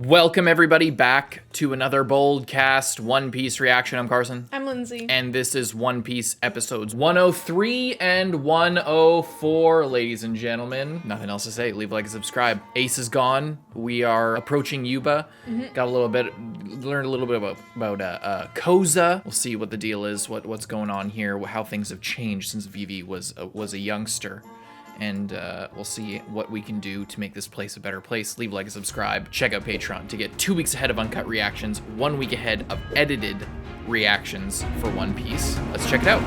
Welcome everybody back to another BOLDcast One Piece reaction. I'm Carson. I'm Lindsay. And this is One Piece episodes 103 and 104, ladies and gentlemen. Nothing else to say. Leave a like and subscribe. Ace is gone. We are approaching Yuba. Got a little bit, learned a little bit about Koza. We'll see what the deal is, what's going on here, how things have changed since Vivi was a youngster. And we'll see what we can do to make this place a better place. Leave a like and subscribe. Check out Patreon to get 2 weeks ahead of uncut reactions, 1 week ahead of edited reactions for One Piece. Let's check it out.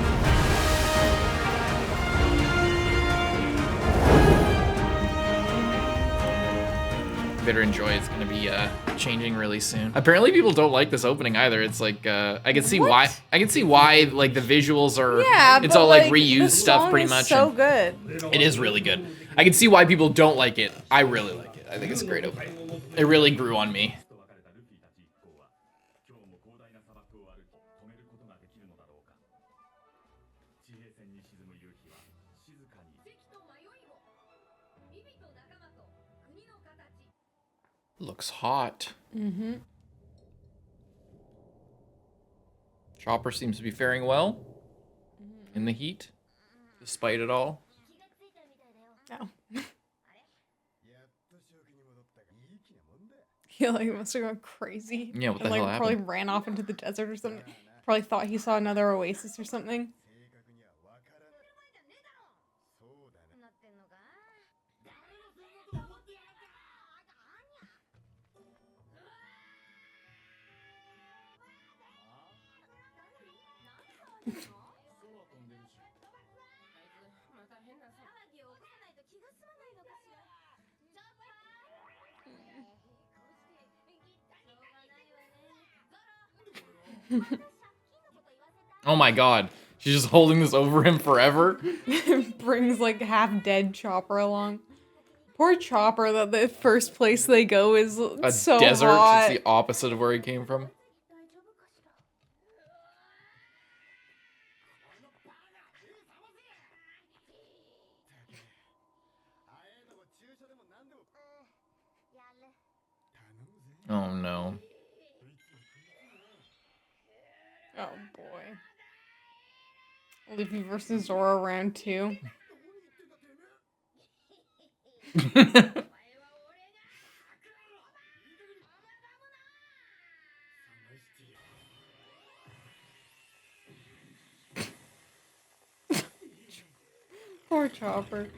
Better enjoy. It's gonna be changing really soon. Apparently people don't like this opening either. It's like I can see why. I can see why, like, the visuals are, it's all like reused stuff pretty much. So good. It is really good. I can see why people don't like it. I really like it. I think it's a great opening. It really grew on me. Looks hot. Chopper seems to be faring well in the heat, despite it all. Oh. He must have gone crazy. Yeah, what the and, hell probably happened? ran off into the desert or something. Probably thought he saw another oasis or something. Oh my god. She's just holding this over him forever? Brings like half dead Chopper along. Poor Chopper, that the first place they go is A so desert. hot. It's the opposite of where he came from. Oh no. Oh boy. Luffy versus Zoro round 2. Poor Chopper.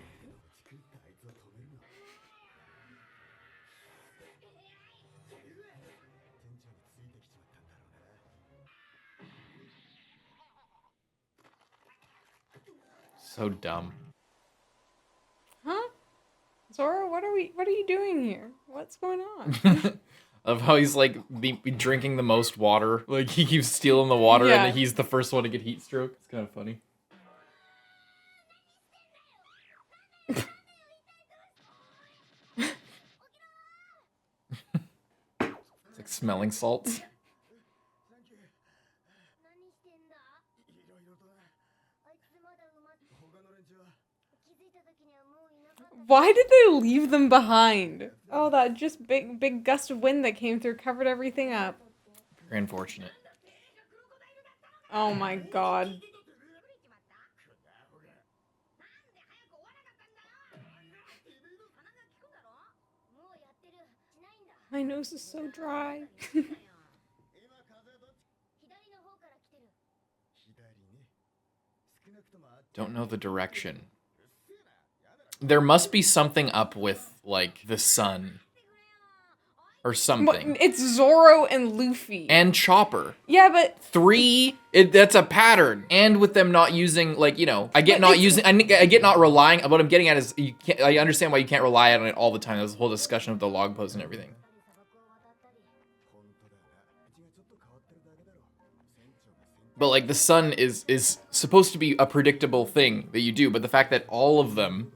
So dumb. Huh? Zoro, what are you doing here? What's going on? Of how he's like be drinking the most water. Like he keeps stealing the water Yeah. and he's the first one to get heat stroke. It's kind of funny. It's like smelling salts. Why did they leave them behind? Oh, that just big gust of wind that came through covered everything up. Very unfortunate. Oh my god. My nose is so dry. Don't know the direction. There must be something up with, like, the sun. Or something. It's Zoro and Luffy. And Chopper. Yeah, but 3, that's a pattern. And with them not using, like, you know, I get not relying, what I'm getting at is, I understand why you can't rely on it all the time. There's a whole discussion of the log post and everything. But, like, the sun is supposed to be a predictable thing that you do, but the fact that all of them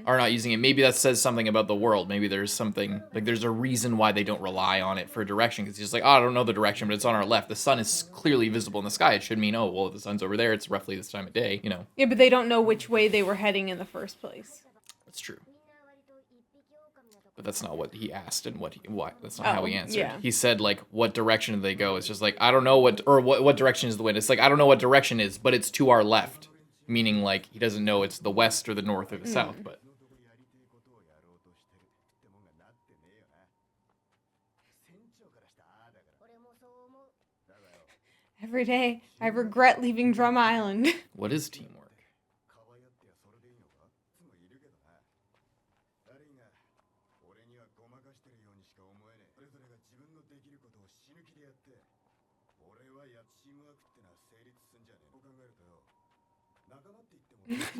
are not using it, maybe that says something about the world. Maybe there's something, like, there's a reason why they don't rely on it for direction, because it's just like, oh, I don't know the direction, but it's on our left. The sun is clearly visible in the sky. It should mean, oh, well, if the sun's over there, it's roughly this time of day, you know. yeah, but they don't know which way they were heading in the first place. That's true. But that's not what he asked and what that's not how he answered. Yeah. He said like, what direction do they go? It's just like, I don't know what direction is the wind. It's like, I don't know what direction is, but it's to our left. Meaning like he doesn't know it's the west or the north or the south, but Every day, I regret leaving Drum Island. what is teamwork?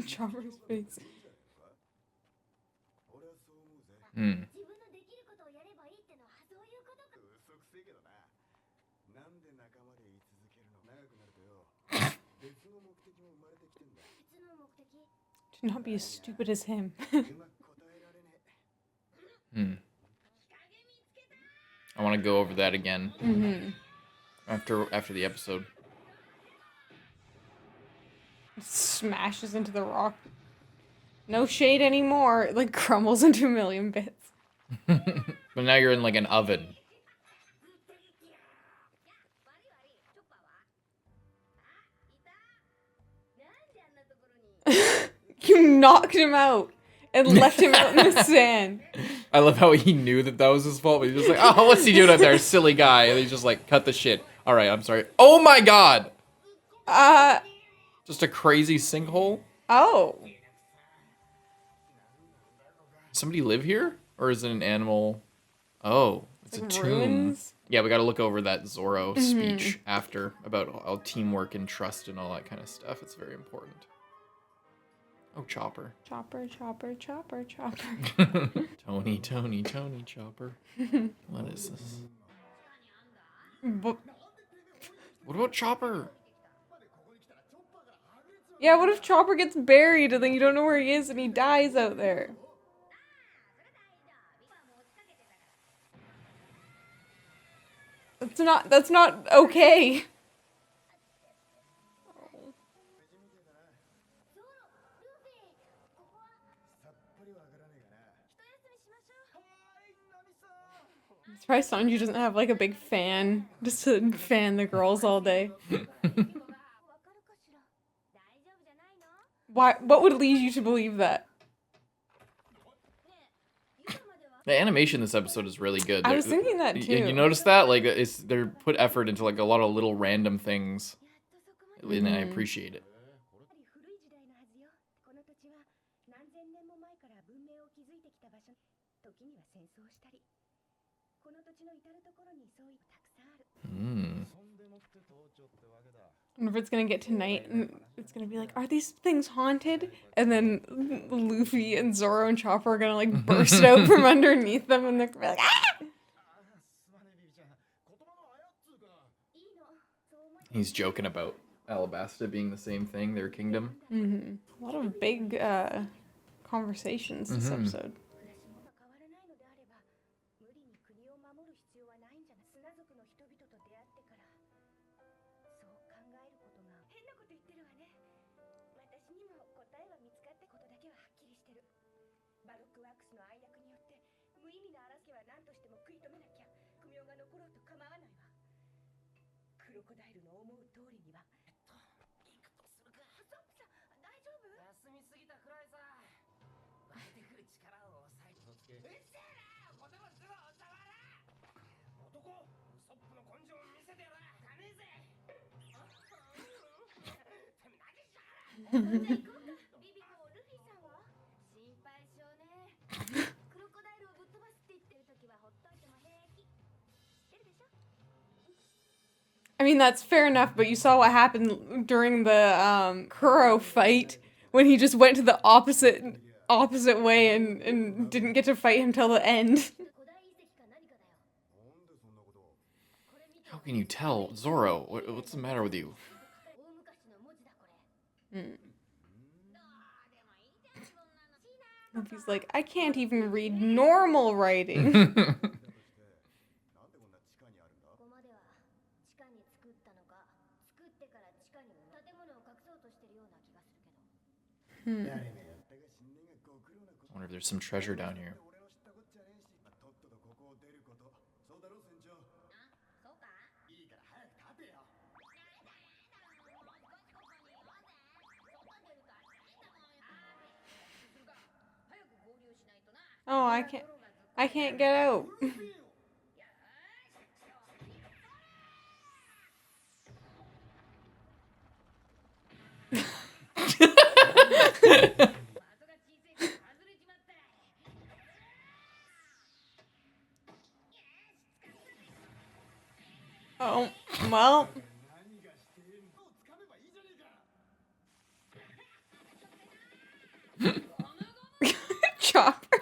Chopper's face. To not be as stupid as him. I want to go over that again after the episode. Smashes into the rock. No shade anymore. It like crumbles into a million bits. But now you're in like an oven. You knocked him out and left him out in the sand. I love how he knew that was his fault, but he's just like, oh, what's he doing out there? Silly guy. And he's just like, cut the shit. All right, I'm sorry. Oh my god! Just a crazy sinkhole? Oh. Somebody live here? Or is it an animal? Oh, it's Like a tomb. ruins? Yeah, we gotta look over that Zorro speech after about all teamwork and trust and all that kind of stuff. It's very important. Oh, Chopper. Chopper, Chopper, Chopper, Chopper. Tony, Chopper. What is this? But, What about Chopper? yeah, what if Chopper gets buried and then you don't know where he is and he dies out there? That's not okay. I'm surprised Sanji doesn't have like a big fan just to fan the girls all day. Why? What would lead you to believe that? The animation this episode is really good. I was thinking that too. You notice that? Like, they're put effort into like a lot of little random things, and I appreciate it. I wonder if it's gonna get to night and it's gonna be like, are these things haunted? And then Luffy and Zoro and Chopper are gonna like burst out from underneath them and they're gonna be like, ah! He's joking about Alabasta being the same thing, their kingdom. A lot of big conversations this episode. I mean, that's fair enough, but you saw what happened during the Kuro fight when he just went to the opposite way and didn't get to fight him till the end. How can you tell? Zoro, what's the matter with you? Luffy's like, I can't even read normal writing. I wonder if there's some treasure down here. Oh, I can't get out. Oh, well. Chopper.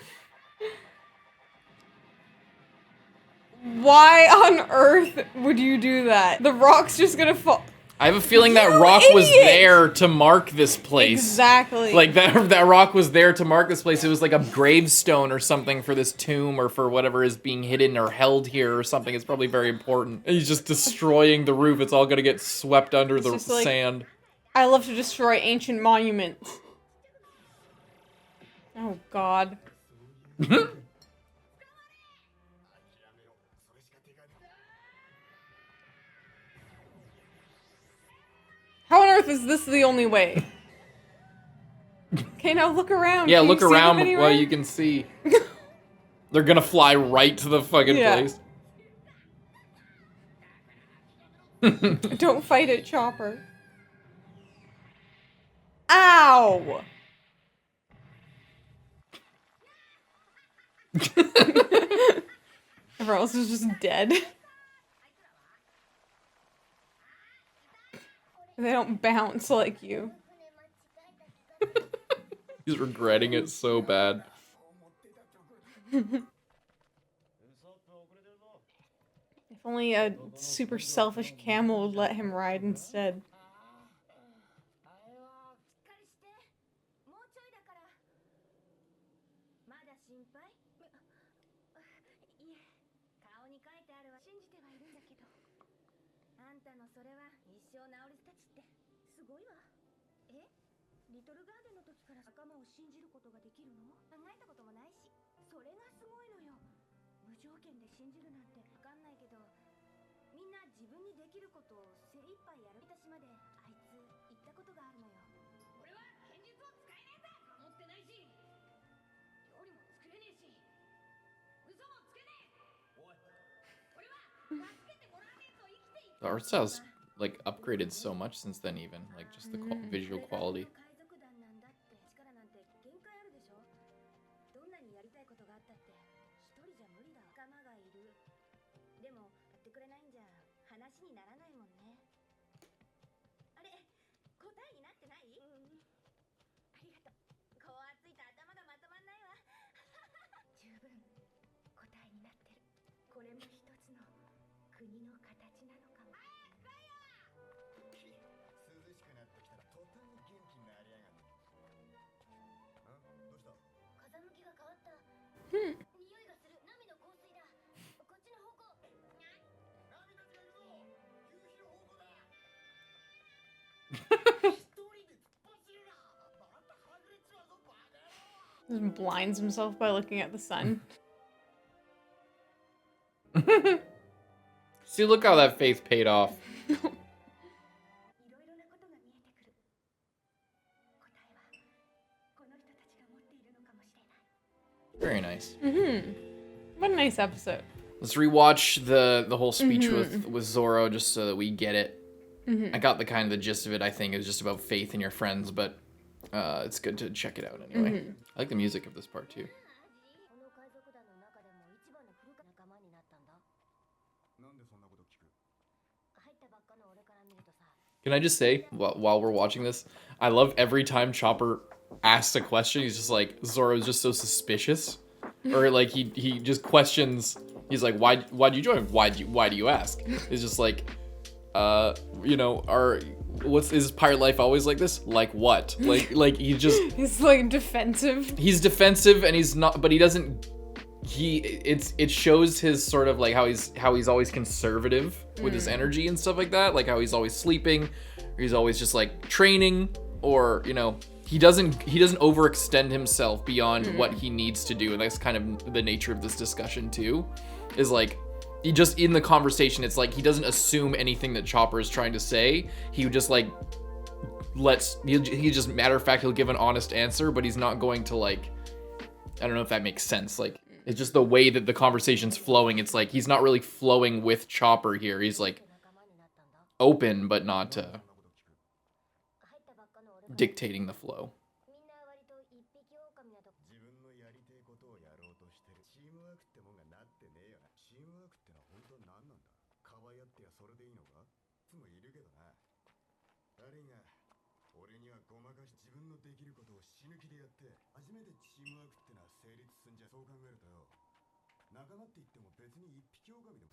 Why on earth would you do that? The rock's just gonna fall. I have a feeling that rock was there to mark this place. Exactly. Like that rock was there to mark this place. It was like a gravestone or something for this tomb or for whatever is being hidden or held here or something. It's probably very important. And he's just destroying the roof. It's all gonna get swept under the sand. I love to destroy ancient monuments. Oh God. How on earth is this the only way? Okay, now look around. Yeah, can look around while you can. can see. They're gonna fly right to the fucking place. Don't fight it, Chopper. Ow! Everyone else is just dead. They don't bounce like you. He's regretting it so bad. If only a super selfish camel would let him ride instead. The art style's like upgraded so much since then, even like just the visual quality. Just blinds himself by looking at the sun. See, look how that faith paid off. Very nice. What a nice episode. Let's rewatch the whole speech with Zoro just so that we get it. I got the kind of the gist of it. I think is just about faith in your friends, but it's good to check it out anyway. I like the music of this part too. Can I just say, while we're watching this, I love every time Chopper asks a question, he's just like, Zoro's just so suspicious. Or like he just questions, he's like, why'd you join? Why do you ask? It's just like, you know, is pirate life always like this? Like what? Like he's like defensive. He's defensive and he's not, but he doesn't, it shows his sort of like how he's always conservative with his energy and stuff like that, like how he's always sleeping, or he's always just like training, or you know, he doesn't overextend himself beyond what he needs to do. And that's kind of the nature of this discussion too, is like he just in the conversation, it's like he doesn't assume anything that Chopper is trying to say. He just like he just matter of fact, he'll give an honest answer, but he's not going to like, I don't know if that makes sense. Like, it's just the way that the conversation's flowing. It's like he's not really flowing with Chopper here. He's like open, but not dictating the flow.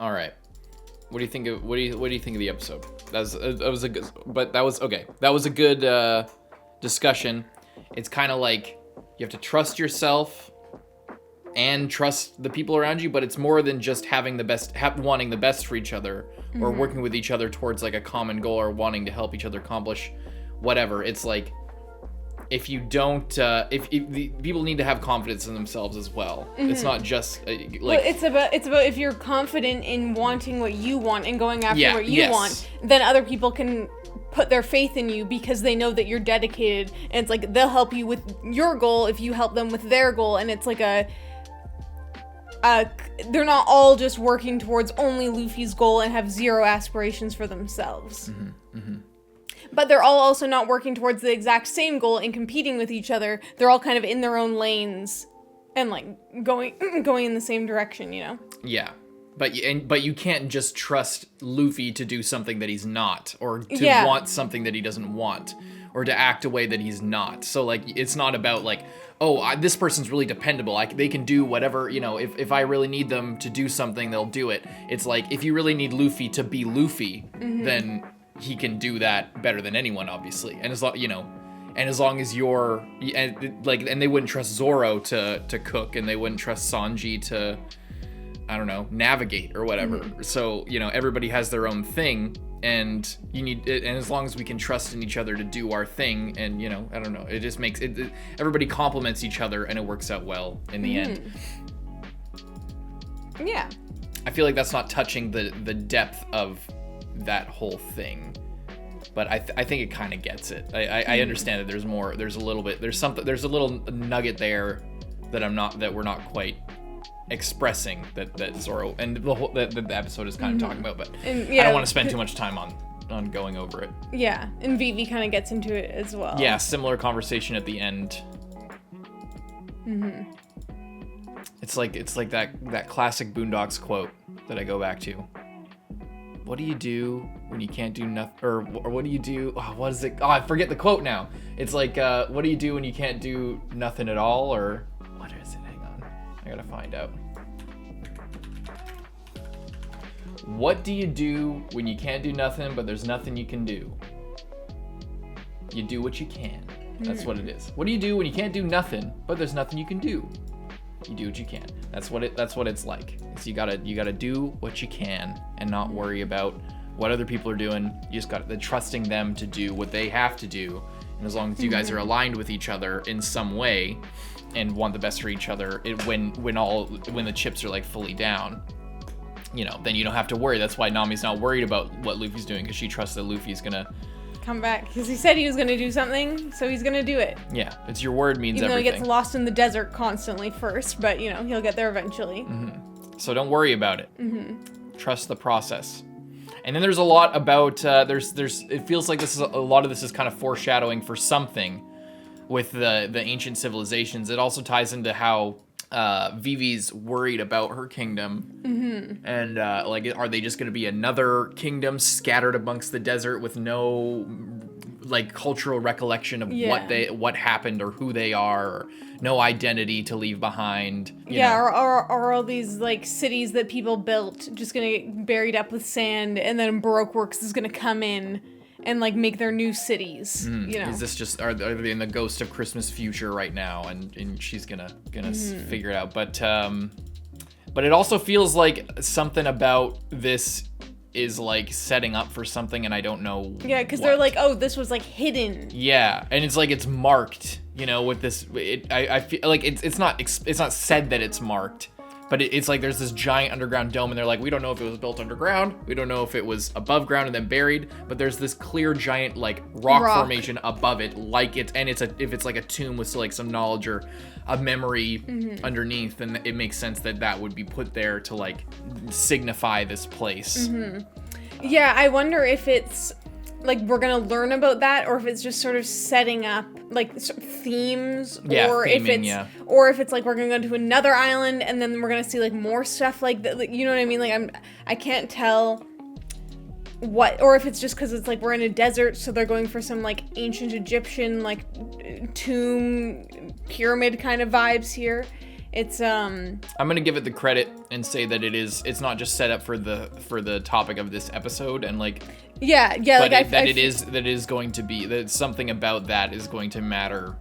All right. What do you think of what do you think of the episode? That was a good, but that was okay. That was a good discussion. It's kind of like you have to trust yourself and trust the people around you, but it's more than just having the best, wanting the best for each other, or working with each other towards like a common goal, or wanting to help each other accomplish whatever. It's like if you don't, if the people need to have confidence in themselves as well. It's not just like. Well, it's about if you're confident in wanting what you want and going after what you want, then other people can put their faith in you because they know that you're dedicated, and it's like they'll help you with your goal if you help them with their goal, and it's like they're not all just working towards only Luffy's goal and have zero aspirations for themselves. But they're all also not working towards the exact same goal and competing with each other. They're all kind of in their own lanes and like going in the same direction, you know? Yeah. But you can't just trust Luffy to do something that he's not, or to want something that he doesn't want, or to act a way that he's not. So like, it's not about like, oh, this person's really dependable. They can do whatever, you know, if I really need them to do something, they'll do it. It's like, if you really need Luffy to be Luffy, then he can do that better than anyone, obviously. And as long, you know, and as long as you're, and they wouldn't trust Zoro to cook, and they wouldn't trust Sanji to, I don't know, navigate or whatever. So, you know, everybody has their own thing, and you need it, and as long as we can trust in each other to do our thing, and, you know, I don't know, it just makes it everybody complements each other, and it works out well in the end. Yeah. I feel like that's not touching the depth of that whole thing, but I think it kind of gets it. I understand that there's more, there's a little nugget there that we're not quite expressing that Zoro and the episode is kind of talking about, but I don't want to spend too much time on going over it. Yeah, and Vivi kind of gets into it as well. Yeah, similar conversation at the end. It's like that classic Boondocks quote that I go back to. What do you do when you can't do nothing? Or what do you do? Oh, what is it? Oh, I forget the quote now. It's like, what do you do when you can't do nothing at all? Or what is it? Hang on. I gotta find out. What do you do when you can't do nothing, but there's nothing you can do? You do what you can. That's what it is. What do you do when you can't do nothing, but there's nothing you can do? You do what you can. That's what it's like. So you gotta do what you can and not worry about what other people are doing. You just got trusting them to do what they have to do. And as long as you guys are aligned with each other in some way and want the best for each other, when the chips are like fully down, you know, then you don't have to worry. That's why Nami's not worried about what Luffy's doing, because she trusts that Luffy's gonna come back, because he said he was going to do something, so he's going to do it. Yeah, it's your word means even everything. Even though he gets lost in the desert constantly first, but, you know, he'll get there eventually. So don't worry about it. Trust the process. And then there's a lot about, it feels like a lot of this is kind of foreshadowing for something with the ancient civilizations. It also ties into how Vivi's worried about her kingdom, and like, are they just going to be another kingdom scattered amongst the desert with no like cultural recollection of what happened or who they are, or no identity to leave behind? You know? Or all these like cities that people built just going to get buried up with sand, and then Baroque Works is going to come in and like make their new cities. You know, is this just are they in the ghost of Christmas future right now, and she's gonna figure it out? But it also feels like something about this is like setting up for something, and I don't know. Yeah, because they're like, oh, this was like hidden. Yeah, and it's like it's marked, you know, with this. I feel like it's not said that it's marked, but it's like there's this giant underground dome, and they're like, we don't know if it was built underground, we don't know if it was above ground and then buried, but there's this clear giant like rock formation above it, like it's if it's like a tomb with like some knowledge or a memory underneath, then it makes sense that that would be put there to like signify this place. Yeah, I wonder if it's like we're gonna learn about that, or if it's just sort of setting up like themes, or if it's like we're gonna go to another island and then we're gonna see like more stuff like that. Like, you know what I mean? Like I can't tell what, or if it's just because it's like we're in a desert, so they're going for some like ancient Egyptian like tomb pyramid kind of vibes here. It's I'm gonna give it the credit and say that it's not just set up for the topic of this episode, and like yeah but like it is going to be that something about that is going to matter,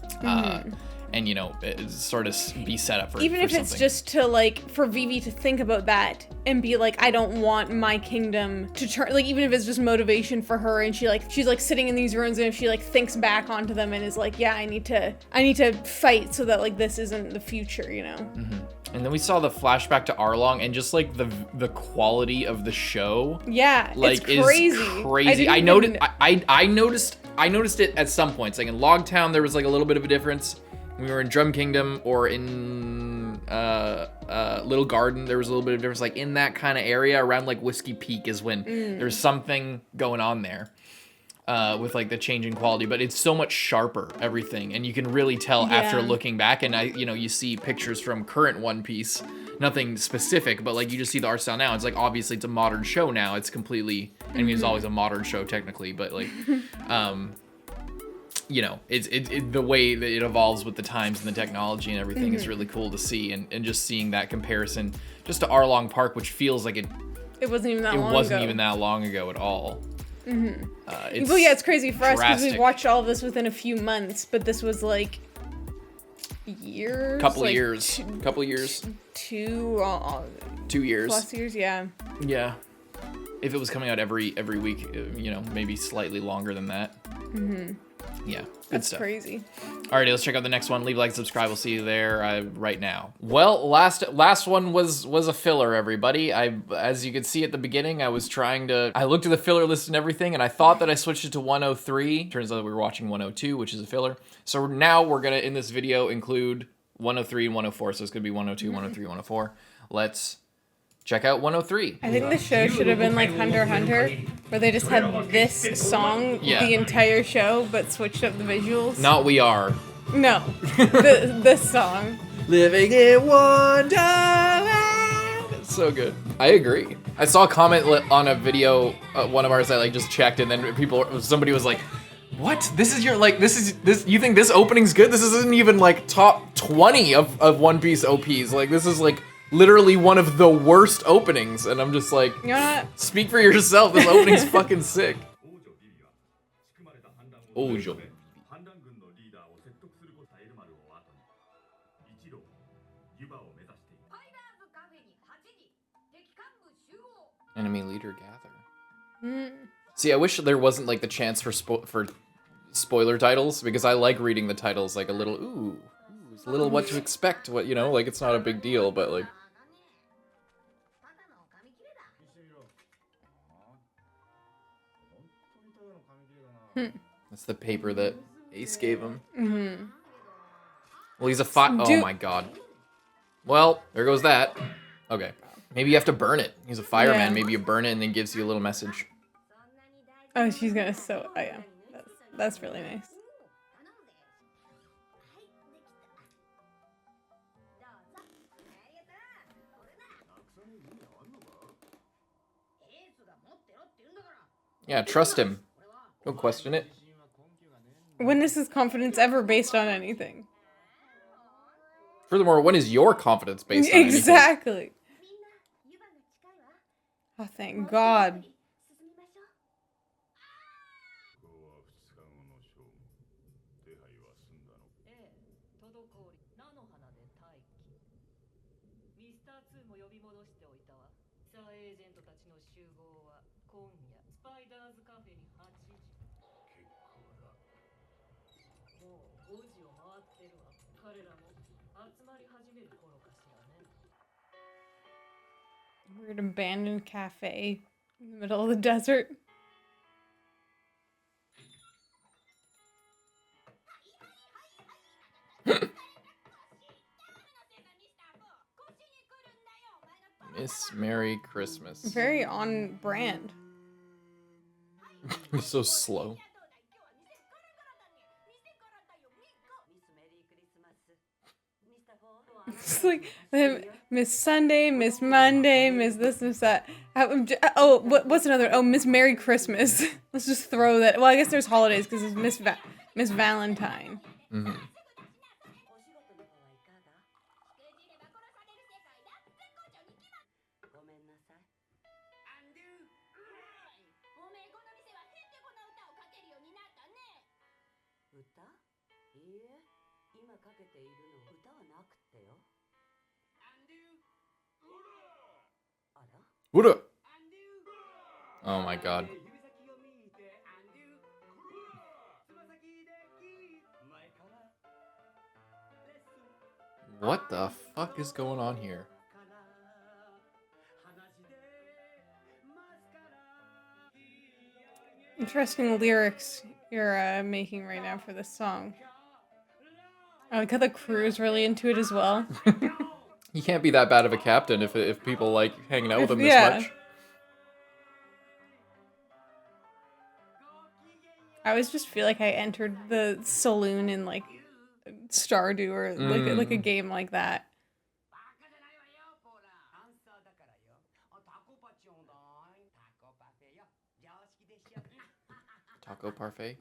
and you know, it sort of be set up for even if it's just to like for Vivi to think about that and be like, I don't want my kingdom to turn, like even if it's just motivation for her, and she's like sitting in these ruins, and if she like thinks back onto them and is like, yeah, I need to fight so that like this isn't the future, you know. And then we saw the flashback to Arlong, and just like the quality of the show, like, it's crazy. Is crazy. I noticed it at some points. Like in Logtown, there was like a little bit of a difference. When we were in Drum Kingdom or in Little Garden, there was a little bit of difference. Like in that kind of area around like Whiskey Peak is when there's something going on there with like the changing quality, but it's so much sharper, everything, and you can really tell after looking back. And you see pictures from current One Piece, nothing specific, but like you just see the art style now. It's like obviously it's a modern show now. It's completely, I mean, it's always a modern show technically, but like you know, it's the way that it evolves with the times and the technology and everything is really cool to see, and just seeing that comparison just to Arlong Park, which feels like it wasn't even that long ago at all. Well, yeah, it's crazy for us because we've watched all of this within a few months, but this was like years, couple years, 2 years plus years, yeah. If it was coming out every week, you know, maybe slightly longer than that. Yeah, good stuff. That's crazy. Alrighty, let's check out the next one. Leave a like, subscribe. We'll see you there right now. Well, last one was a filler, everybody. As you could see at the beginning, I looked at the filler list and everything, and I thought that I switched it to 103. Turns out we were watching 102, which is a filler. So now we're gonna, in this video, include 103 and 104. So it's gonna be 102, 103, 104. Let's check out 103. I think the show should have been like Hunter x Hunter, where they just had this song the entire show, but switched up the visuals. Not We Are. No, this song. Living in Wonderland. So good. I agree. I saw a comment on a video, one of ours I like just checked, and then somebody was like, "What? This is you think this opening's good? This isn't even like top 20 of One Piece OPs. Like this is like literally one of the worst openings." And I'm just like, you know what? Speak for yourself. This opening's fucking sick. Ojo. Enemy leader gather. See, I wish there wasn't like the chance for spoiler titles, because I like reading the titles like a little it's a little what to expect, what, you know, like it's not a big deal, but like that's the paper that Ace gave him. Well, he's a oh my god. Well, there goes that. Okay. Maybe you have to burn it. He's a fireman. Yeah. Maybe you burn it and then gives you a little message. Oh, she's gonna sew. Oh yeah, that's really nice. Yeah, trust him. Don't question it. When is his confidence ever based on anything? Furthermore, when is your confidence based on anything? Exactly. Oh, thank God. Weird abandoned cafe in the middle of the desert. Miss Merry Christmas. Very on brand. It's so slow. It's like Miss Sunday, Miss Monday, Miss this, Miss that. Oh, what's another? Oh, Miss Merry Christmas. Let's just throw that. Well, I guess there's holidays because it's Miss Valentine. Mm-hmm. What up? Oh my god. What the fuck is going on here? Interesting lyrics you're making right now for this song. I like how the crew is really into it as well. He can't be that bad of a captain if people like hanging out with him this Yeah. much. I always just feel like I entered the saloon in like Stardew or like a game like that. Taco parfait.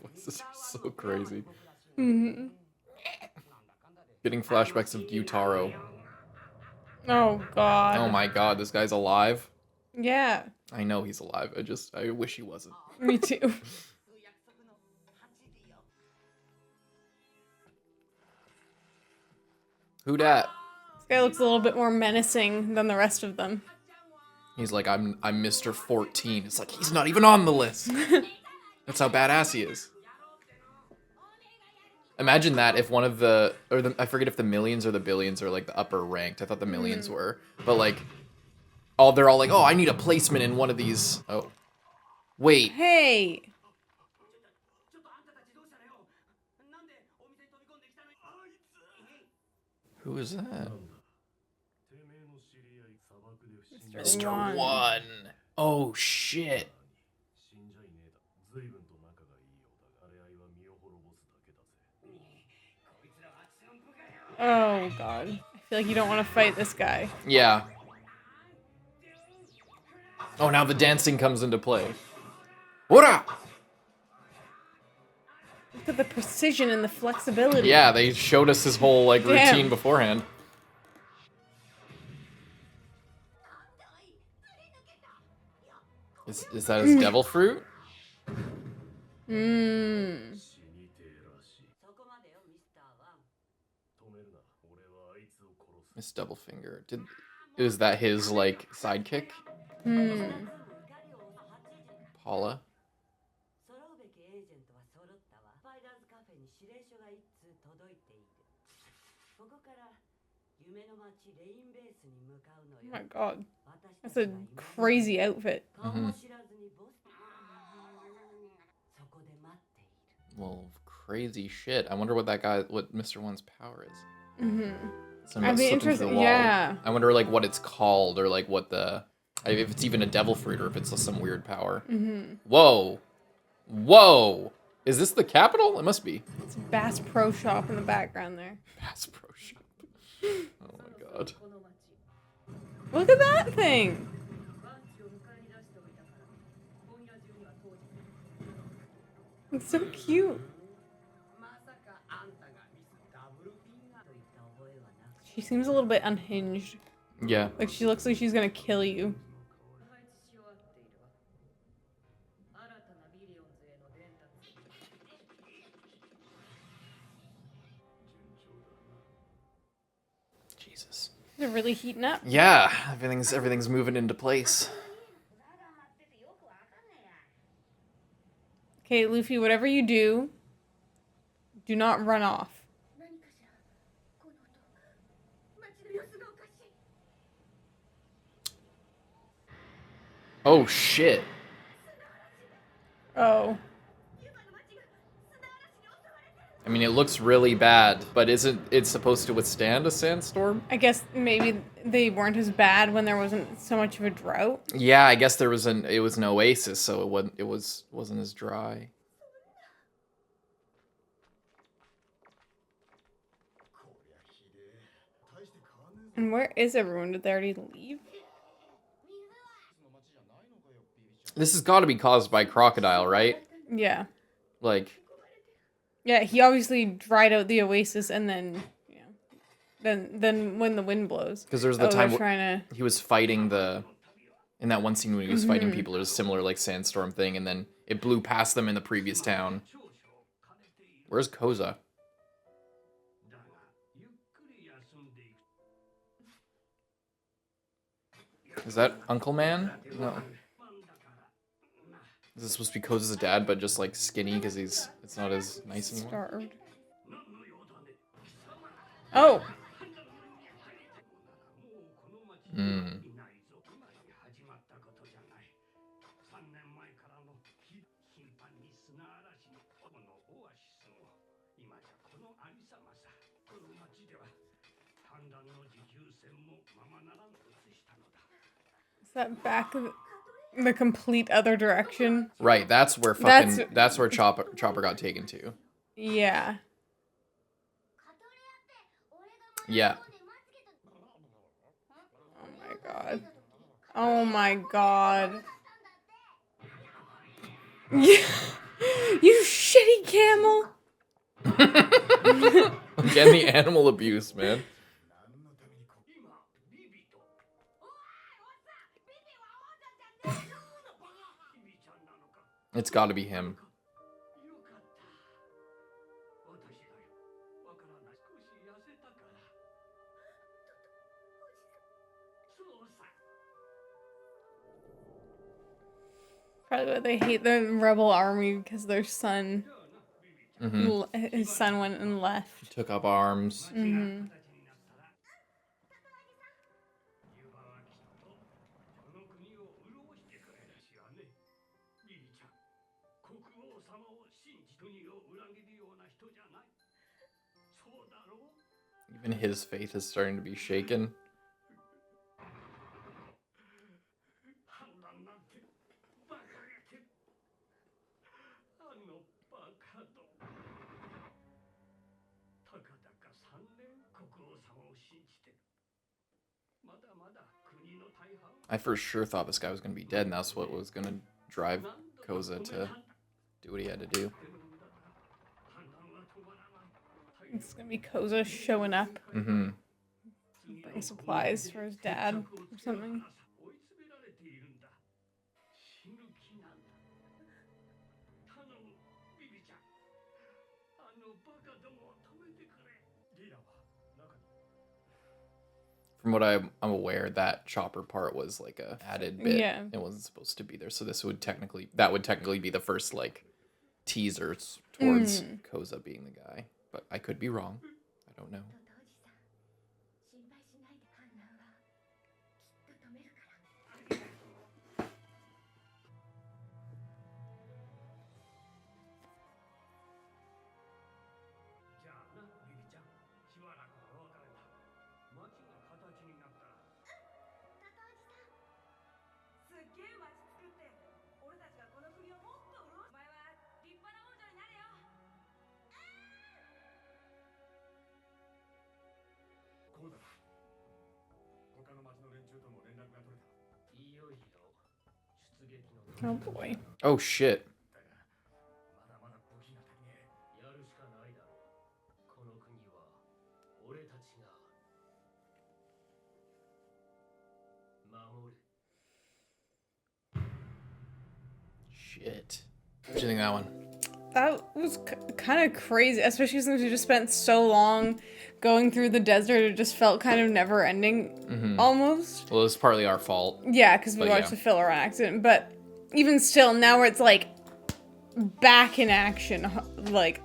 Voices are so crazy. Mm-hmm. Getting flashbacks of Gyutaro. Oh god. Oh my god, this guy's alive? Yeah. I know he's alive. I wish he wasn't. Me too. Who dat? This guy looks a little bit more menacing than the rest of them. He's like, I'm Mr. 14. It's like, he's not even on the list. That's how badass he is. Imagine that if one of I forget if the millions or the billions are like the upper ranked. I thought the millions were. But like, they're all like, oh, I need a placement in one of these. Oh. Wait. Hey. Who is that? Mr. Mr. One. Oh, shit. Oh god. I feel like you don't want to fight this guy. Yeah. Oh, now the dancing comes into play. Ora! Look at the precision and the flexibility. Yeah, they showed us his whole like routine beforehand. Is that his devil fruit? Mmm. Miss Doublefinger. Is that his like sidekick? Hmm. Paula? Oh my god. That's a crazy outfit. Mm-hmm. Well, crazy shit. I wonder what Mr. One's power is. Mm-hmm. I'd be interested. Yeah. I wonder like what it's called or like what if it's even a devil fruit or if it's some weird power. Mm-hmm. Whoa. Whoa. Is this the capital? It must be. It's Bass Pro Shop in the background there. Bass Pro Shop. Oh my god. Look at that thing. It's so cute. She seems a little bit unhinged. Yeah. Like she looks like she's gonna kill you. Jesus. They're really heating up. Yeah, everything's moving into place. Okay, Luffy, whatever you do, do not run off. Oh shit. Oh. I mean, it looks really bad, but isn't it supposed to withstand a sandstorm? I guess maybe they weren't as bad when there wasn't so much of a drought. Yeah, I guess it was an oasis, so it wasn't as dry. And where is everyone? Did they already leave? This has got to be caused by crocodile, right? Yeah. Like, Yeah, he obviously dried out the oasis and then, then when the wind blows. because there's the time they're trying to... he was fighting in that one scene when he was fighting people, there's a similar like sandstorm thing, and then it blew past them in the previous town. Where's Koza? Is that Uncle Man? No. Is this supposed to be Koza's dad, but just like skinny because it's not as nice anymore? Starved. Oh! Hmm. Is that back the complete other direction? Right, that's where Chopper got taken to. Yeah. Yeah. Oh my god. Oh my god. You shitty camel! Again, the animal abuse, man. It's got to be him. Probably why they hate the rebel army because their son, his son went and left. Took up arms. Even his faith is starting to be shaken. I for sure thought this guy was going to be dead, and that's what was going to drive Koza to do what he had to do. It's gonna be Koza showing up. Bring supplies for his dad or something. From what I'm aware, that Chopper part was like a added bit. Yeah. It wasn't supposed to be there. So that would technically be the first like teasers towards Koza being the guy. But I could be wrong. I don't know. Oh boy. Oh shit. Shit. What do you think of that one? that was kind of crazy, especially since we just spent so long going through the desert. It just felt kind of never ending, almost. Well, it's partly our fault. Yeah, because we watched the filler on accident. But even still, now where it's like back in action, like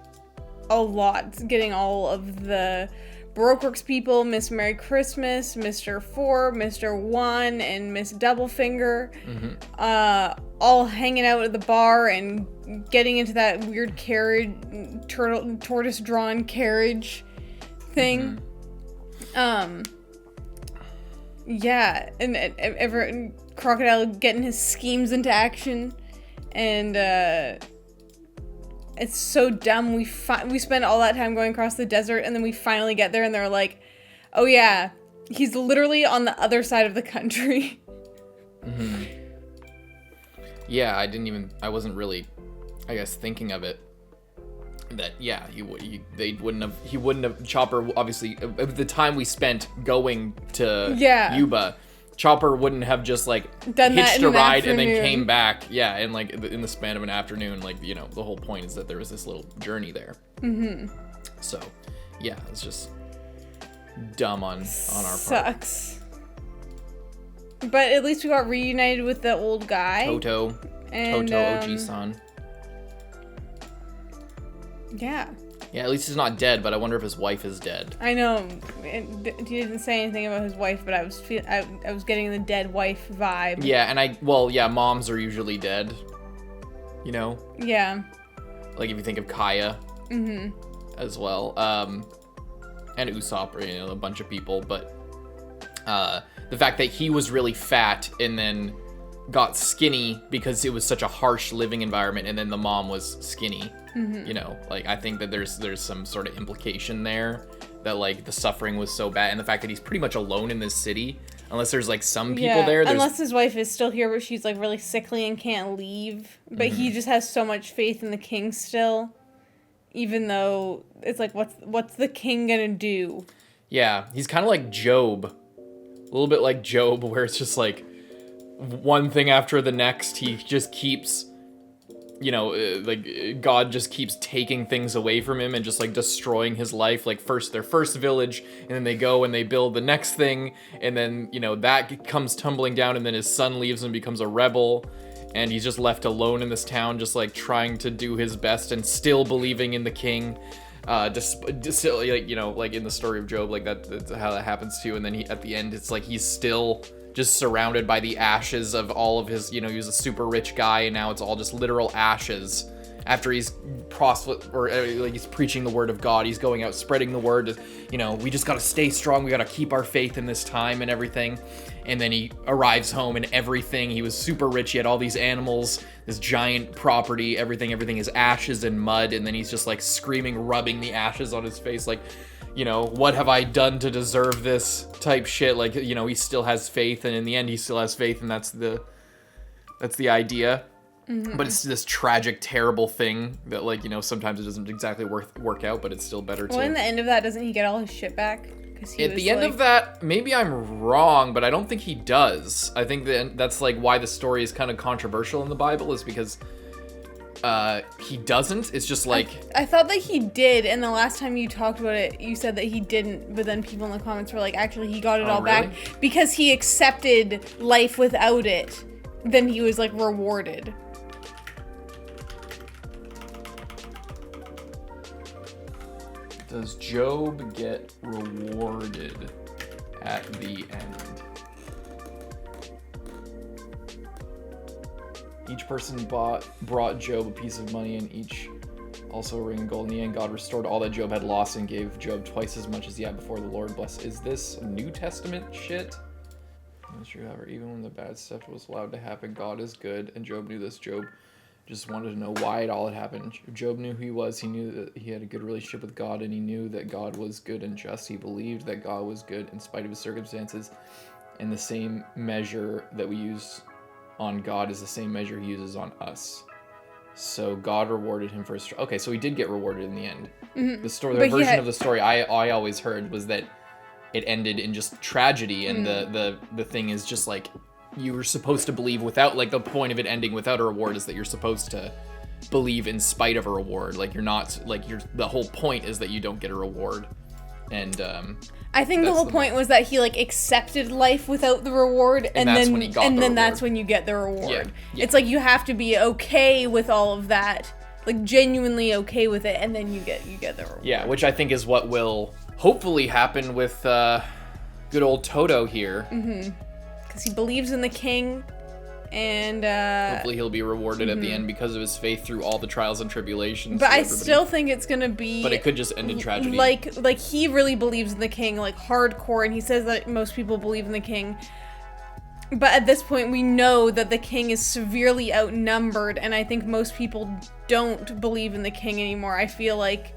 a lot, getting all of the Baroque Works people, Miss Merry Christmas, Mr. 4, Mr. 1, and Miss Doublefinger, all hanging out at the bar and getting into that weird carriage, tortoise-drawn carriage thing. Yeah, and Crocodile getting his schemes into action, and it's so dumb. We spend all that time going across the desert, and then we finally get there, and they're like, "Oh yeah, he's literally on the other side of the country." Yeah, I wasn't really, I guess, thinking of it. That he wouldn't have Chopper, obviously at the time we spent going to Yuba, Chopper wouldn't have just like hitched a ride and then came back, and like in the span of an afternoon. Like, you know, the whole point is that there was this little journey there. So yeah, it's just dumb on our part. Sucks. But at least we got reunited with the old guy, Toto Oji-san. Yeah, at least he's not dead, but I wonder if his wife is dead. I know. He didn't say anything about his wife, but I was getting the dead wife vibe. Yeah, and moms are usually dead. You know? Yeah. Like if you think of Kaya. As well. And Usopp, you know, a bunch of people, but the fact that he was really fat and then got skinny because it was such a harsh living environment, and then the mom was skinny. You know, like I think that there's some sort of implication there that like the suffering was so bad, and the fact that he's pretty much alone in this city, unless there's like some people there. Unless his wife is still here, but she's like really sickly and can't leave. But he just has so much faith in the king still, even though it's like, what's the king gonna do? Yeah, he's kind of like Job, a little bit like Job, where it's just like one thing after the next. He just keeps, you know, like God just keeps taking things away from him and just like destroying his life. Like their first village, and then they go and they build the next thing, and then, you know, that comes tumbling down, and then his son leaves and becomes a rebel, and he's just left alone in this town, just like trying to do his best and still believing in the king. Just like, you know, like in the story of Job, like that's how that happens too. And then at the end, it's like he's still just surrounded by the ashes of all of his, you know, he was a super rich guy, and now it's all just literal ashes. After he's he's preaching the word of God, he's going out spreading the word. You know, we just gotta stay strong. We gotta keep our faith in this time and everything. And then he arrives home, and everything. He was super rich. He had all these animals, this giant property. Everything is ashes and mud. And then he's just like screaming, rubbing the ashes on his face, like, you know, what have I done to deserve this type shit? Like, you know, he still has faith, and in the end he still has faith, and that's the idea. But it's this tragic, terrible thing that, like, you know, sometimes it doesn't exactly work out, but it's still better to... Well, in the end of that, doesn't he get all his shit back? At the end of that, maybe I'm wrong, but I don't think he does. I think that's like why the story is kind of controversial in the Bible, is because he doesn't. It's just like... I thought that he did, and the last time you talked about it, you said that he didn't, but then people in the comments were like, actually, he got it all back because he accepted life without it. Then he was, like, rewarded. Does Job get rewarded at the end? Each person brought Job a piece of money, and each also a ring of gold. In the end, God restored all that Job had lost and gave Job twice as much as he had before. The Lord blessed. Is this New Testament shit? I'm not sure, however, even when the bad stuff was allowed to happen, God is good, and Job knew this. Job just wanted to know why it all had happened. Job knew who he was. He knew that he had a good relationship with God, and he knew that God was good and just. He believed that God was good in spite of his circumstances, and the same measure that we use on God is the same measure he uses on us. So God rewarded him for his... Okay, so he did get rewarded in the end. The version of the story I always heard was that it ended in just tragedy, and the thing is just like, you were supposed to believe without, like, the point of it ending without a reward is that you're supposed to believe in spite of a reward. Like you're not like the whole point is that you don't get a reward. And I think the whole point was that he like accepted life without the reward, and then that's when you get the reward. Yeah. It's like you have to be okay with all of that, like genuinely okay with it, and then you get the reward. Yeah, which I think is what will hopefully happen with good old Toto here. Because he believes in the king. And hopefully he'll be rewarded at the end because of his faith through all the trials and tribulations. But I still think it's gonna be. But it could just end in tragedy. Like he really believes in the king, like hardcore, and he says that most people believe in the king. But at this point, we know that the king is severely outnumbered, and I think most people don't believe in the king anymore. I feel like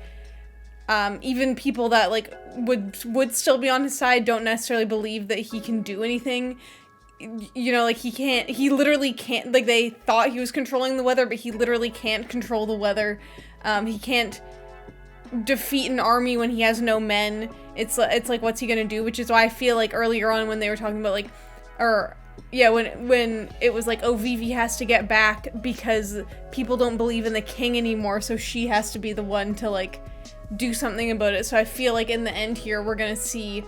even people that like would still be on his side don't necessarily believe that he can do anything. You know, like he literally can't, like they thought he was controlling the weather, but he literally can't control the weather. He can't defeat an army when he has no men. It's like, what's he gonna do? Which is why I feel like earlier on when they were talking about like, when it was like, oh, Vivi has to get back because people don't believe in the king anymore, so she has to be the one to like do something about it. So I feel like in the end here, we're gonna see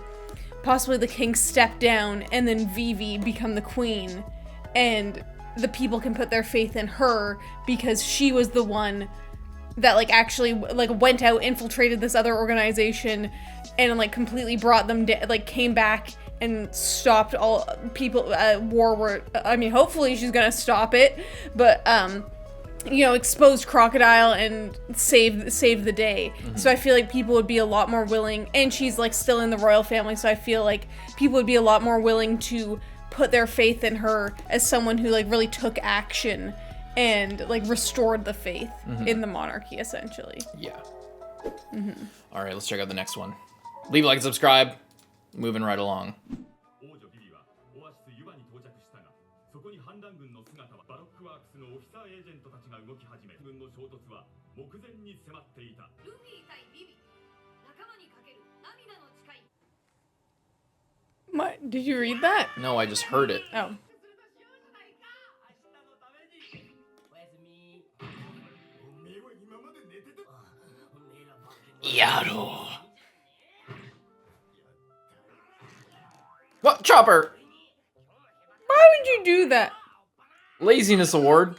possibly the king step down and then Vivi become the queen, and the people can put their faith in her because she was the one that like actually like went out, infiltrated this other organization, and like completely brought them like came back and stopped all people war. I mean, hopefully she's gonna stop it, but you know, exposed Crocodile and save the day. So I feel like people would be a lot more willing, and she's like still in the royal family, so I feel like people would be a lot more willing to put their faith in her as someone who like really took action and like restored the faith in the monarchy, essentially. Yeah. All right, let's check out the next one. Leave a like and subscribe. Moving right along. What? Did you read that? No, I just heard it. Oh. Yaro. What? Chopper! Why would you do that? Laziness award.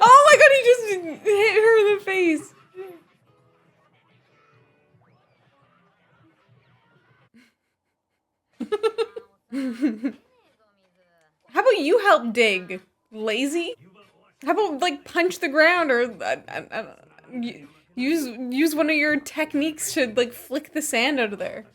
Oh my god, he just hit her in the face. How about you help dig? Lazy? How about like punch the ground or use one of your techniques to like flick the sand out of there?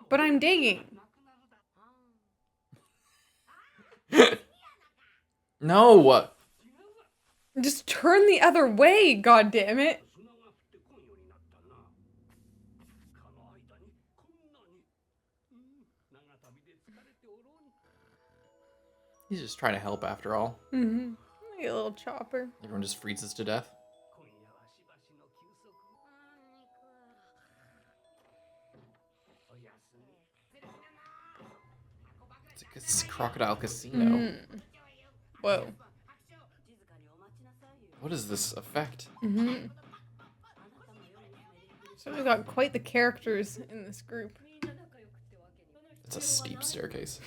But I'm digging. No. Just turn the other way, god damn it. He's just trying to help after all. Like a little chopper. Everyone just freezes to death. It's a crocodile casino. Whoa. What is this effect? So we've got quite the characters in this group. It's a steep staircase.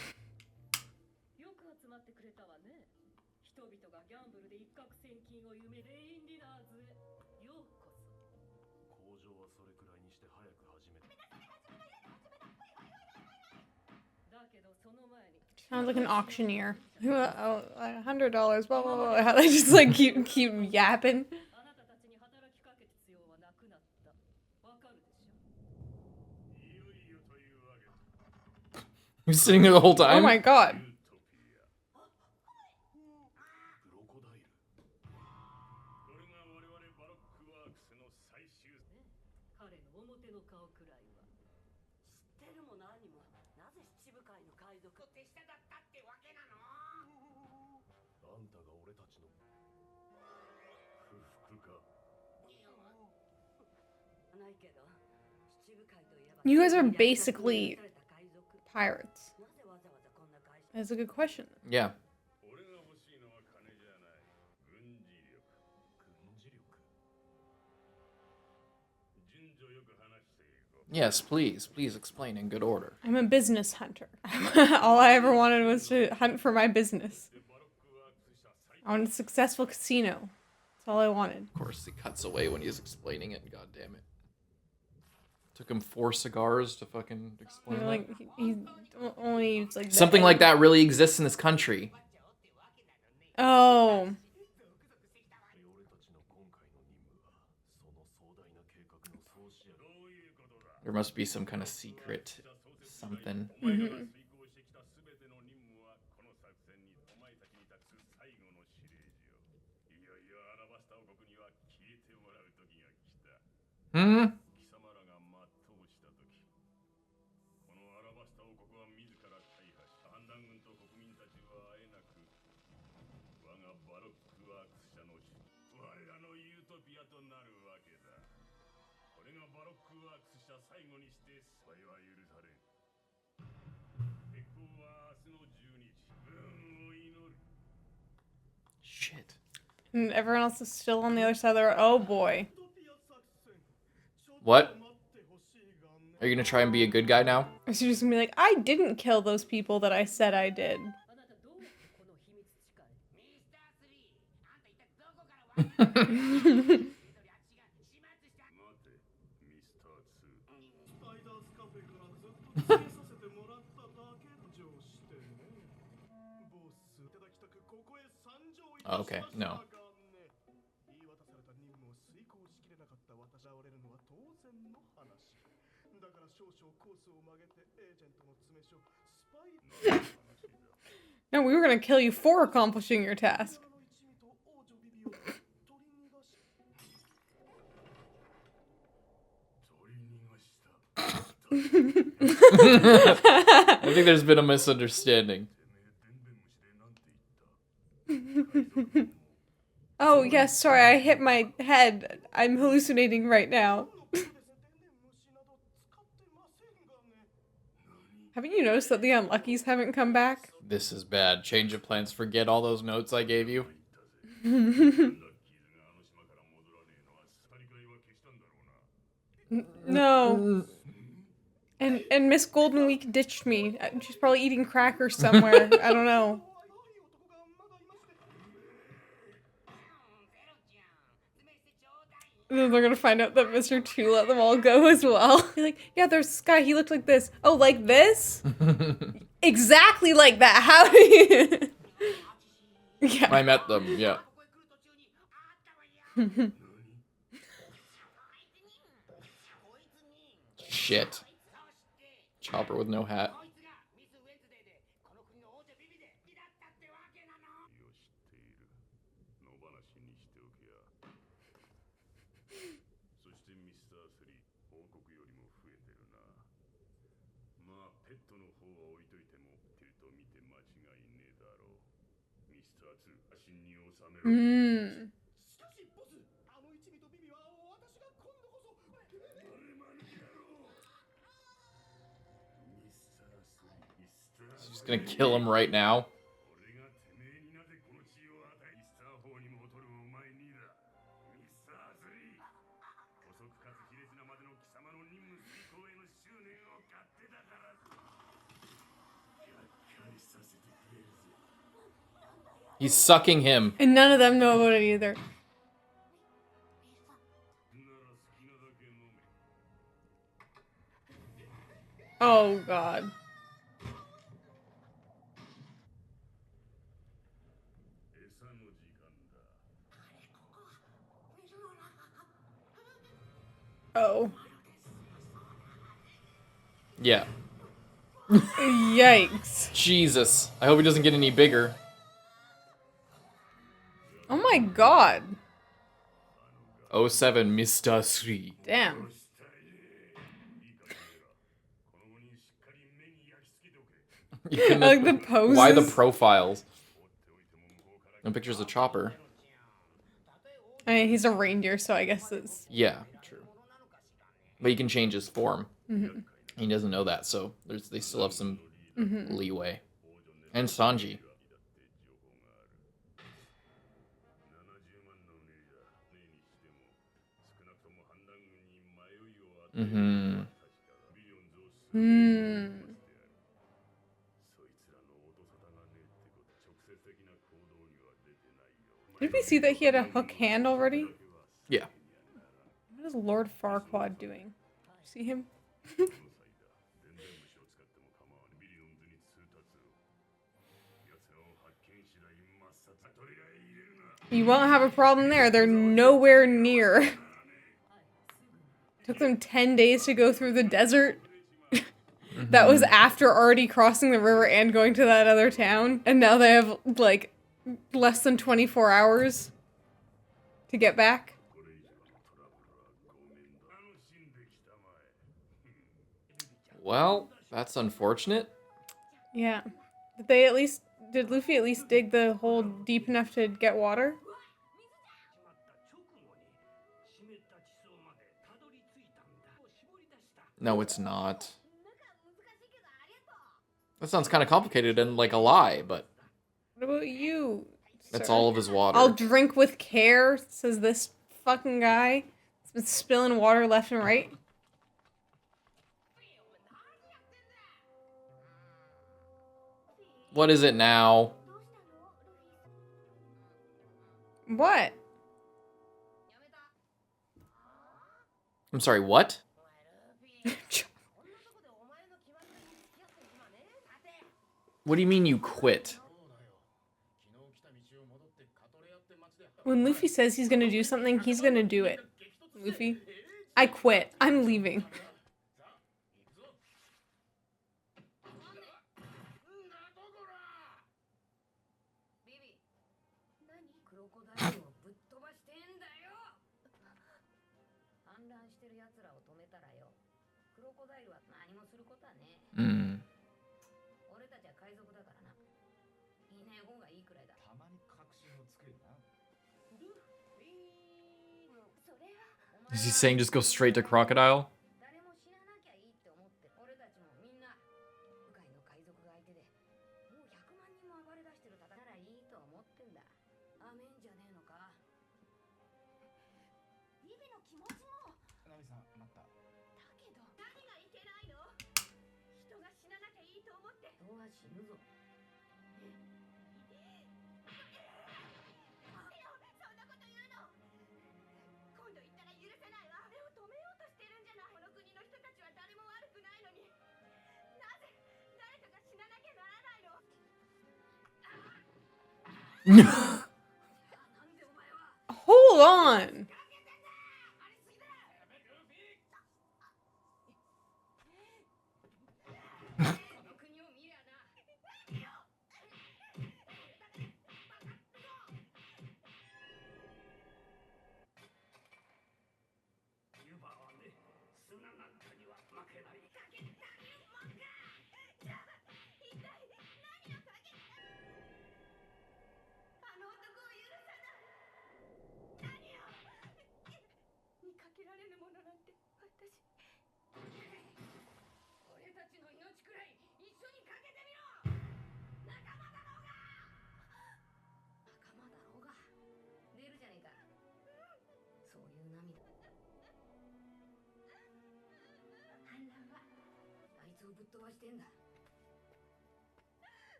Sounds like an auctioneer. $100, blah, blah, blah. How they just like keep yapping. Who's sitting there the whole time? Oh my god. You guys are basically pirates. That's a good question. Yeah. Yes, please. Please explain in good order. I'm a business hunter. All I ever wanted was to hunt for my business. I wanted a successful casino. That's all I wanted. Of course, he cuts away when he's explaining it. God damn it. Took him 4 cigars to fucking explain You know, like he only used like something like that really exists in this country. Oh. There must be some kind of secret something. Mm-hmm. Hmm? Shit. And everyone else is still on the other side of the road. Oh boy. What? Are you gonna try and be a good guy now? Or is he just gonna be like, I didn't kill those people that I said I did? Oh, okay, no. No, we were gonna kill you for accomplishing your task. I think there's been a misunderstanding. Oh, yes, sorry, I hit my head. I'm hallucinating right now. Haven't you noticed that the unluckies haven't come back? This is bad. Change of plans. Forget all those notes I gave you. No. And Miss Golden Week ditched me. She's probably eating crackers somewhere. I don't know. And then they're gonna find out that Mr. 2 let them all go as well. You're like, yeah, there's Sky. He looked like this. Oh, like this? Exactly like that. How do you... Yeah. I met them, yeah. Shit. Chopper with no hat. Mm. She's gonna kill him right now. He's sucking him. And none of them know about it either. Oh, God. Oh. Yeah. Yikes. Jesus. I hope he doesn't get any bigger. Oh my God. 07 Mr. 3. Damn. You I like the poses. Why the profiles? No pictures of Chopper. I mean, he's a reindeer, so I guess it's... Yeah, true. But he can change his form. Mm-hmm. He doesn't know that, so they still have some leeway. And Sanji. Mm-hmm. Did we see that he had a hook hand already? Yeah. What is Lord Farquaad doing? See him? You won't have a problem there. They're nowhere near. Took them 10 days to go through the desert. That was after already crossing the river and going to that other town. And now they have, like, less than 24 hours to get back. Well, that's unfortunate. Yeah. Did Luffy at least dig the hole deep enough to get water? No, it's not. That sounds kind of complicated and like a lie, but... What about you, That's sir? all of his water. I'll drink with care, says this fucking guy. He's been spilling water left and right. What is it now? What? I'm sorry, what? What do you mean you quit? When Luffy says he's gonna do something, he's gonna do it. Luffy, I quit. I'm leaving. Mm. Is he saying just go straight to Crocodile? Hold on.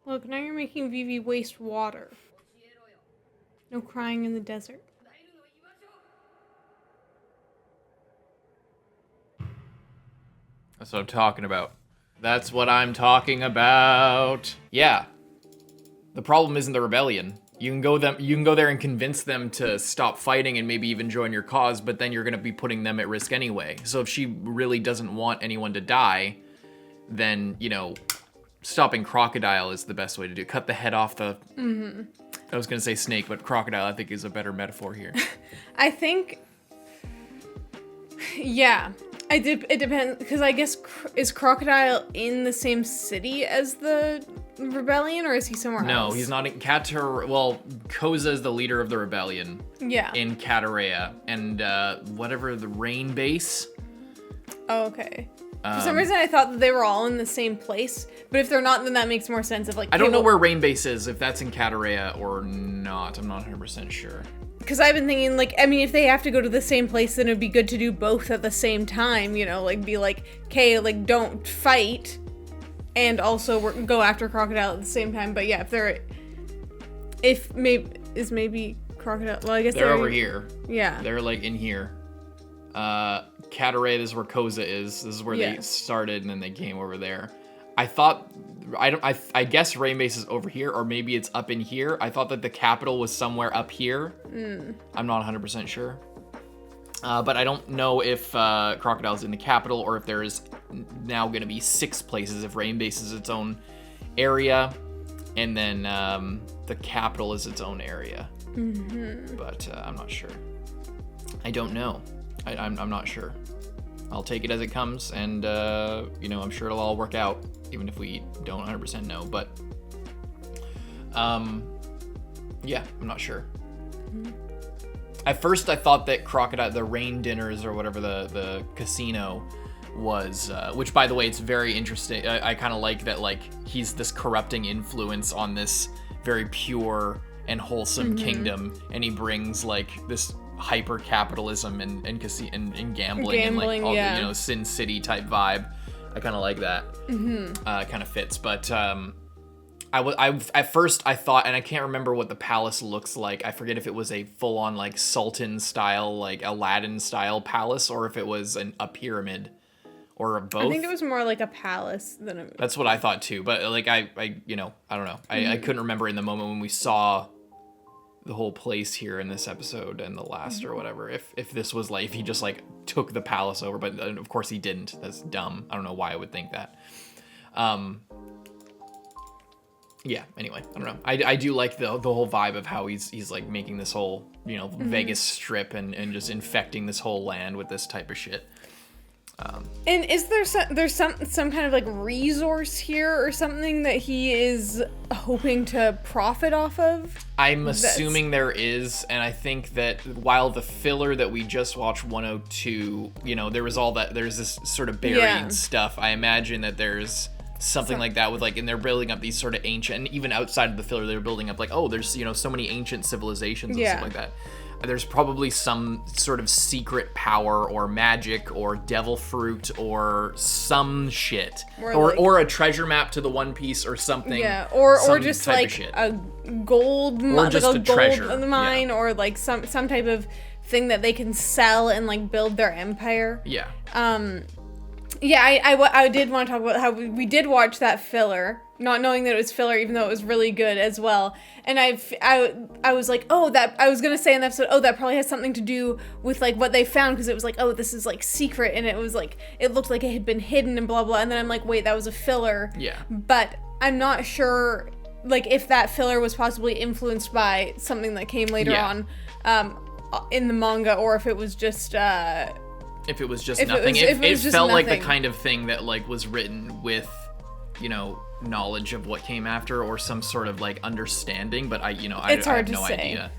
Look, now you're making Vivi waste water. No crying in the desert. That's what I'm talking about. That's what I'm talking about. Yeah. The problem isn't the rebellion. You can go there and convince them to stop fighting and maybe even join your cause, but then you're going to be putting them at risk anyway. So if she really doesn't want anyone to die, then, you know, stopping Crocodile is the best way to do it. Cut the head off the... Mm-hmm. I was going to say snake, but crocodile I think is a better metaphor here. I think... Yeah. It depends, because I guess, is Crocodile in the same city as the rebellion, or is he somewhere else? No, he's not in well, Koza is the leader of the rebellion. Yeah. In Kataraya, and whatever the rain base. Oh, okay. For some reason, I thought that they were all in the same place, but if they're not, then that makes more sense. Of like, I don't know where rain base is, if that's in Kataraya or not. I'm not 100% sure. Because I've been thinking, like, I mean, if they have to go to the same place, then it'd be good to do both at the same time, you know, like, be like, okay, like, don't fight, and also go after Crocodile at the same time. But yeah, maybe Crocodile, well, I guess they're over here. Yeah. They're, like, in here. Kataraya, this is where Koza is. This is where they started, and then they came over there. I guess rain base is over here, or maybe it's up in here. I thought that the capital was somewhere up here. I'm not 100% sure. But I don't know if Crocodile's in the capital, or if there is now going to be 6 places if rain base is its own area, and then the capital is its own area. But I'm not sure. I don't know. I'm not sure. I'll take it as it comes, and I'm sure it'll all work out, even if we don't 100% know. But yeah, I'm not sure. At first, I thought that Crocodile, the rain dinners or whatever the casino was, which by the way, it's very interesting. I kind of like that, like, he's this corrupting influence on this very pure and wholesome kingdom, and he brings like this hyper capitalism and gambling and like all the Sin City type vibe. I kind of like that. Kind of fits, but at first I thought, and I can't remember what the palace looks like. I forget if it was a full on like Sultan style, like Aladdin style palace, or if it was a pyramid, or both. I think it was more like a palace than a. That's what I thought too, but like I don't know. I couldn't remember in the moment when we saw the whole place here in this episode and the last or whatever, if this was like, if he just like took the palace over, but of course he didn't. That's dumb. I don't know why I would think that. Yeah, anyway, I don't know. I do like the whole vibe of how he's like making this whole, Vegas strip and just infecting this whole land with this type of shit. And is there's some kind of like resource here or something that he is hoping to profit off of? I'm assuming there is, and I think that while the filler that we just watched 102, there was all that, there's this sort of buried stuff. I imagine that there's something like that with like, and they're building up these sort of ancient, and even outside of the filler, they're building up like, oh, there's so many ancient civilizations and stuff like that. There's probably some sort of secret power or magic or devil fruit or some shit. Or a treasure map to the One Piece or something. Yeah, or just like a gold mine, or just like a treasure mine, or like some type of thing that they can sell and like build their empire. Yeah. Yeah, I did want to talk about how we did watch that filler, not knowing that it was filler, even though it was really good as well. And I was like, I was gonna say in the episode, that probably has something to do with like what they found, because it was like, this is like secret, and it was like, it looked like it had been hidden and blah blah. And then I'm like, wait, that was a filler. Yeah. But I'm not sure, like, if that filler was possibly influenced by something that came later on, in the manga, or if it was just. If it was just nothing. It felt like the kind of thing that like was written with, knowledge of what came after, or some sort of like understanding, but I have no idea.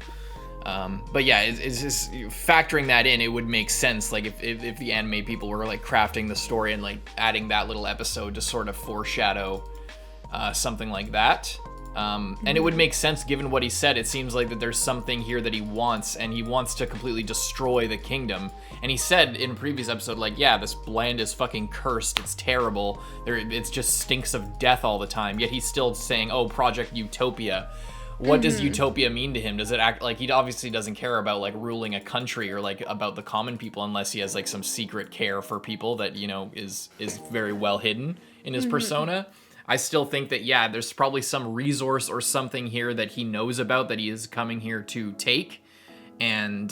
But yeah, it's just factoring that in, it would make sense. Like if the anime people were like crafting the story and like adding that little episode to sort of foreshadow something like that. And it would make sense given what he said. It seems like that there's something here that he wants, and he wants to completely destroy the kingdom. And he said in a previous episode, like, yeah, this land is fucking cursed. It's terrible. It just stinks of death all the time. Yet he's still saying, Project Utopia. What does utopia mean to him? Does it act like he obviously doesn't care about like ruling a country or like about the common people, unless he has like some secret care for people that, is very well hidden in his persona. I still think that, there's probably some resource or something here that he knows about that he is coming here to take, and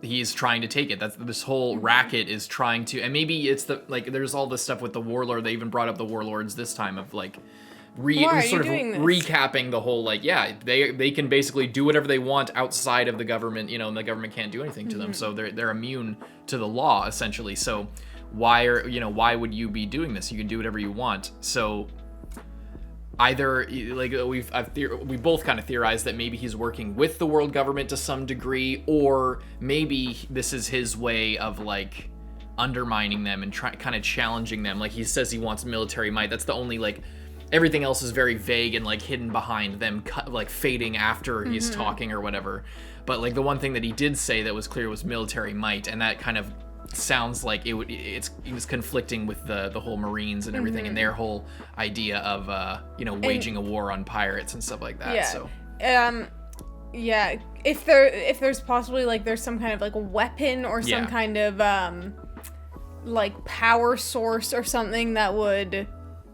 he's trying to take it. That's this whole racket is trying to, and maybe it's there's all this stuff with the warlord. They even brought up the warlords this time of like, Why are sort you of doing this? recapping the whole, like, yeah, they can basically do whatever they want outside of the government, you know, and the government can't do anything to them, so they're immune to the law, essentially. So why would you be doing this? You can do whatever you want. So either, like, we both kind of theorized that maybe he's working with the world government to some degree, or maybe this is his way of, like, undermining them and kind of challenging them. Like, he says he wants military might. That's the only, like, everything else is very vague and, like, hidden behind them, like, fading after he's talking or whatever. But, like, the one thing that he did say that was clear was military might, and that kind of sounds like he was conflicting with the whole Marines and everything, and their whole idea of waging a war on pirates and stuff like that. Yeah. So yeah, if there's possibly, like, there's some kind of, like, weapon or some kind of like, power source or something that would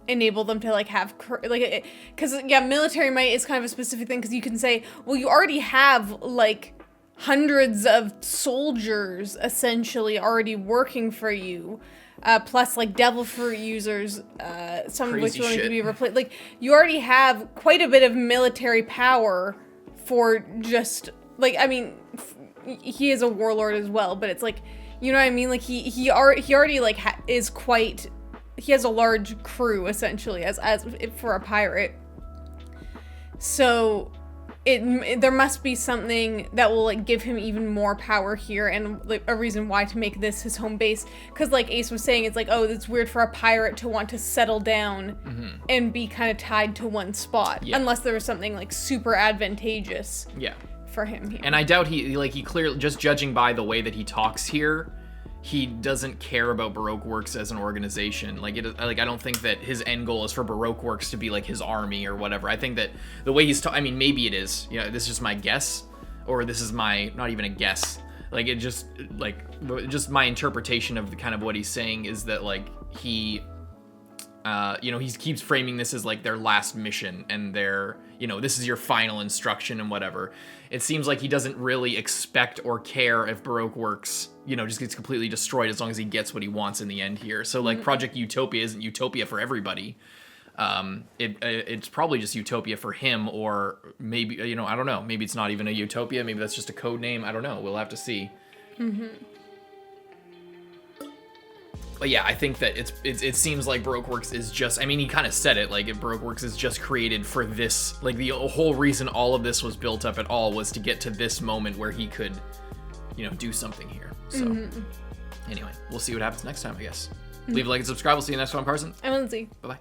enable them to, like, have, like, because military might is kind of a specific thing, because you can say, well, you already have, like, hundreds of soldiers essentially already working for you, plus, like, devil fruit users, some of which want to be replaced. Like, you already have quite a bit of military power for just, like, I mean, he is a warlord as well, but it's like, you know what I mean? Like, he already, like, he has a large crew essentially as for a pirate. So there must be something that will, like, give him even more power here, and, like, a reason why to make this his home base. Because, like Ace was saying, it's like, oh, it's weird for a pirate to want to settle down and be kind of tied to one spot, unless there was something, like, super advantageous. Yeah. For him here. And I doubt he clearly, just judging by the way that he talks here, he doesn't care about Baroque Works as an organization. Like, I don't think that his end goal is for Baroque Works to be, like, his army or whatever. I think that the way he's I mean, maybe it is. You know, this is just my guess, or this is my, not even a guess. Like, it just, like, just my interpretation of the kind of what he's saying is that, like, he keeps framing this as, like, their last mission, and their, this is your final instruction and whatever. It seems like he doesn't really expect or care if Baroque Works, just gets completely destroyed, as long as he gets what he wants in the end here. So, like, Project Utopia isn't Utopia for everybody. It's probably just Utopia for him, or maybe, I don't know. Maybe it's not even a Utopia. Maybe that's just a code name. I don't know. We'll have to see. But yeah, I think that it seems like Baroque Works is just, I mean, he kind of said it, like, Baroque Works is just created for this, like, the whole reason all of this was built up at all was to get to this moment where he could, do something here. So, anyway, we'll see what happens next time, I guess. Leave a like and subscribe. We'll see you next time, Parson. I'm Lindsay. Bye-bye.